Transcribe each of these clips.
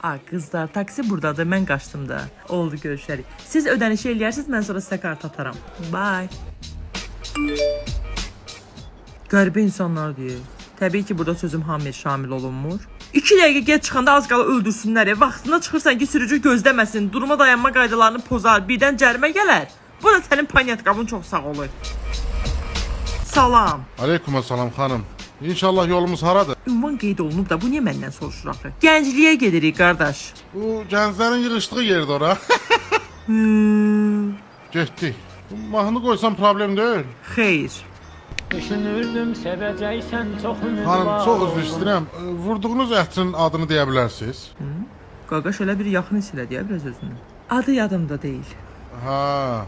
Ay qızlar, taksi buradadır, mən qaçdım da. Oldu, görüşərik. Siz ödənişi eləyərsiniz, mən sonra sizə kart ataram. Bye. Qəribə insanlar deyir. Təbii ki, burada sözüm hamıya şamil olunmur. 2 dəqiqə geç çıxanda az qala öldürsünlər. Vaxtında çıxırsan ki, sürücü gözləməsin, durma dayanma qaydalarını pozar, birdən cərimə gələr. Bu da sənin panyatqabın çox sağ olur. Salam. Aleykümselam xanım. İnşallah yolumuz haradır? Ünvan qeyd olunub da bu niyə məndən soruşur axı? Gəncliyə gedirik qardaş. Bu gənclərin yığışdığı yerdir ora. Getdik. Bu mahnı qoysam problem deyil. Xeyr. Düşünürdüm sevəcəksən çox ümid var. Xanım, çox üzr istəyirəm. Vurduğunuz ətrin adını deyə bilərsiniz? Qaqaş elə bir yaxın hiss elədi biraz özünü. Adı yadımda deyil. Ha,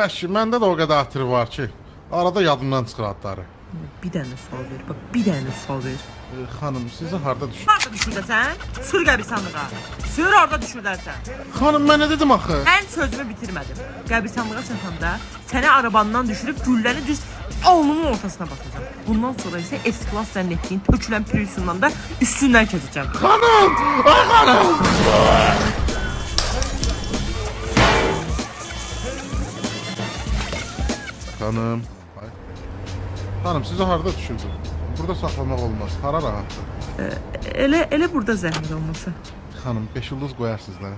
məşki, məndə də o qədər ətri var ki, arada yadımdan çıxır adları. Bir dənə sual ver, bax bir dənə sual ver. Xanım, sizi harda düşür? Harada düşürdəsən? Sür qəbirstanlığa. Sür orada düşürdərsən. Xanım, mən nə dedim axı? Mən sözümü bitirmədim. Qəbirstanlığa çatanda səni arabandan düşürüb gülləni düz alnının ortasına basacağım. Bundan sonra isə S-Class zənn etdiyin tökülən pürüsündən də üstündən keçəcəm. Xanım! Ay xanım! Xanım. Ay. Xanım, sizi harda düşürdüm? Burada saxlamaq olmaz. Hara rahatdır. Elə burada zəhmət olmasa. Xanım, 5 ulduz qoyarsınız da.